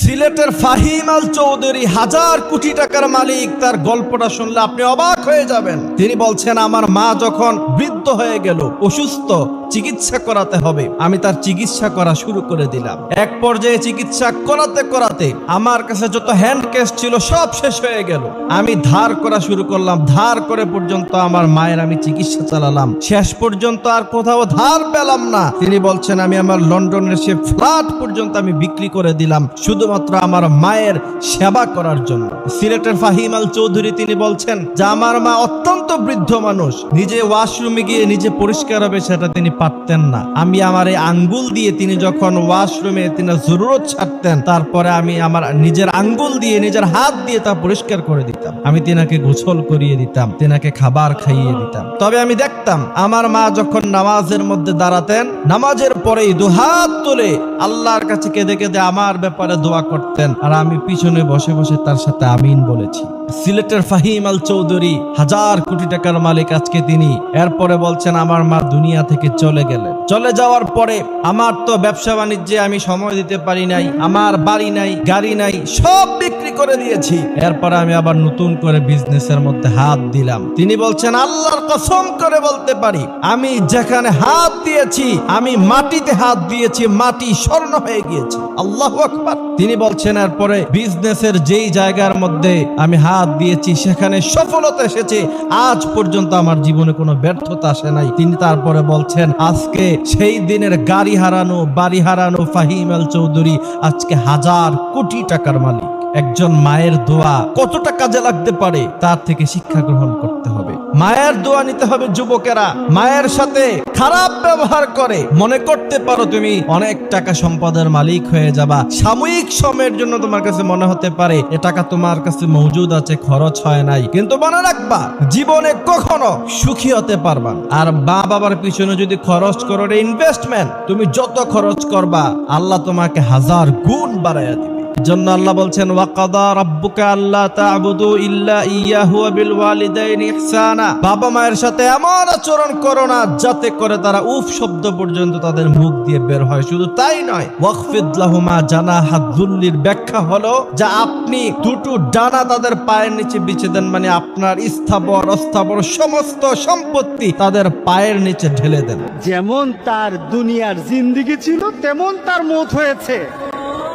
সিলেটের ফাহিম আল চৌধুরী, 1000 কোটি টাকার মালিক। তার গল্পটা শুনলে আপনি অবাক হয়ে যাবেন। তিনি বলছেন, আমার মা যখন বৃদ্ধ হয়ে গেল, অসুস্থ, চিকিৎসা করাতে হবে, আমি তার চিকিৎসা করা শুরু করে দিলাম। এক পর্যায়ে চিকিৎসা করাতে করাতে আমার কাছে যত হ্যান্ড ক্যাশ ছিল সব শেষ হয়ে গেল। আমি ধার করা শুরু করলাম, ধার করে পর্যন্ত আমার মায়ের আমি চিকিৎসা চালালাম। শেষ পর্যন্ত আর কোথাও ধার পেলাম না। তিনি বলছেন, আমি আমার লন্ডনের সে ফ্ল্যাট পর্যন্ত আমি বিক্রি করে দিলাম শুধুমাত্র আমার মায়ের সেবা করার জন্য। সিলেটের ফাহিম আল চৌধুরী তিনি বলছেন যে আমার মা অত্যন্ত বৃদ্ধ মানুষ, নিজে ওয়াশরুমে গিয়ে নিজে পরিষ্কার হবে সেটা তিনি পারতেন না। আমি আমার এই আঙ্গুল দিয়ে, তিনি যখন ওয়াশরুমে তিনি জরুরত ছাড়তেন, তারপরে আমি আমার নিজের আঙ্গুল দিয়ে, নিজের হাত দিয়ে তা পরিষ্কার করে দিতাম। আমি তিনাকে গোসল করিয়ে দিতাম, তিনাকে খাবার খাইয়ে দিতাম। তবে আমি দেখতাম আমার মা যখন নামাজের মধ্যে দাঁড়াতেন, নামাজের পরেই দুহাত তুলে আল্লাহর কাছে কেঁদে কেঁদে আমার ব্যাপারে দোয়া করতেন, আর আমি পিছনে বসে বসে তার সাথে আমিন বলেছি। সিলেটের ফাহিম আল চৌধুরী 1000 কোটি টাকার মালিক আজকে তিনি। এরপরে বলছেন, আমার মা দুনিয়া থেকে চলে গেলেন। চলে যাওয়ার পরে আমার তো ব্যবসা বাণিজ্যে আমি সময় দিতে পারি নাই, আমার বাড়ি নাই, গাড়ি নাই, সব বিক্রি করে দিয়েছি। এরপরে আমি আবার নতুন করে বিজনেসের মধ্যে হাত দিলাম। তিনি বলছেন, আল্লাহর কসম করে বলতে পারি, আমি যেখানে হাত দিয়েছি, আমি মাটিতে হাত দিয়েছি, মাটি স্বর্ণ হয়ে গিয়েছে। আল্লাহু আকবার। তিনি বলছেন, এরপরে বিজনেসের যেই জায়গার মধ্যে আমি হাত দিয়েছি সেখানে সফলতা এসেছে। আজ পর্যন্ত আমার জীবনে কোনো ব্যর্থতা আসে নাই। তিনি তারপরে বলছেন, আজকে সেই দিনের গাড়ি হারানো, বাড়ি হারানো ফাহিম আল চৌধুরী আজকে 1000 কোটি টাকার মালিক। একজন মায়ের দোয়া কতটা কাজে লাগতে পারে তার থেকে শিক্ষা গ্রহণ করতে হবে। মায়ের দোয়া নিতে হবে। যুবকেরা মায়ের সাথে খারাপ ব্যবহার করে মনে করতে পারো তুমি অনেক টাকা সম্পদের মালিক হয়ে যাবা। সাময়িক সময়ের জন্য তোমার কাছে মনে হতে পারে এ টাকা তোমার কাছে মজুদ আছে, খরচ হয় নাই, কিন্তু মনে রাখবা জীবনে কখনো সুখী হতে পারবা। আর মা বাবার পিছনে যদি খরচ করো, ইনভেস্টমেন্ট, তুমি যত খরচ করবা আল্লাহ তোমাকে 1000 গুণ বাড়াইয়া দিবে। জন্য আল্লাহ বলছেন, ওয়াকাদা রাব্বুকা আল্লা তা'বুদু ইল্লা ইয়াহু ওয়া বিল ওয়ালিদাইনি ইহসানা। বাবা মায়ের সাথে এমন আচরণ করো না যাতে করে তারা উফ শব্দ পর্যন্ত তাদের মুখ দিয়ে বের হয়। শুধু তাই নয়, ওয়াখফিদ লাহুমা জানাহা যুল্লির ব্যাখ্যা হলো যে আপনি দুটো ডানা তাদের পায়ের নিচে বিছিয়ে দেন, মানে আপনার স্থাবর অস্থাবর সমস্ত সম্পত্তি তাদের পায়ের নিচে ঢেলে দেন। যেমন তার দুনিয়ার জিন্দেগি ছিল তেমন তার মৌত হয়েছে,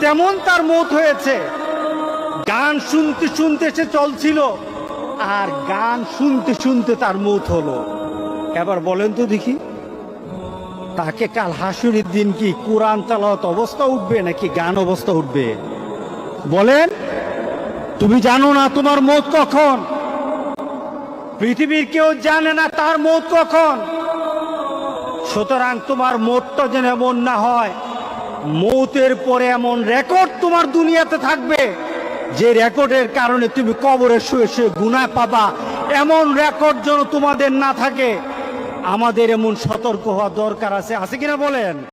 তেমন তার মৌত হয়েছে। গান শুনতে শুনতে সে চলছিল, আর গান শুনতে শুনতে তার মৌত হলো। এবার বলেন তো দেখি, তাকে কাল হাসুরের দিন কি কোরআন তেলাওয়াত অবস্থা উঠবে নাকি গান অবস্থা উঠবে? বলেন। তুমি জানো না তোমার মৌত কখন, পৃথিবীর কেউ জানে না তার মৌত কখন। সুতরাং তোমার মৌতটা যেন এমন না হয়, মৌতের পরে এমন রেকর্ড তোমার দুনিয়াতে থাকবে যে রেকর্ডের কারণে তুমি কবরে শুয়ে শুয়ে গুনাহ পাবা। এমন রেকর্ড যেন তোমাদের না থাকে। আমাদের এমন সতর্ক হওয়া দরকার আছে কিনা বলেন?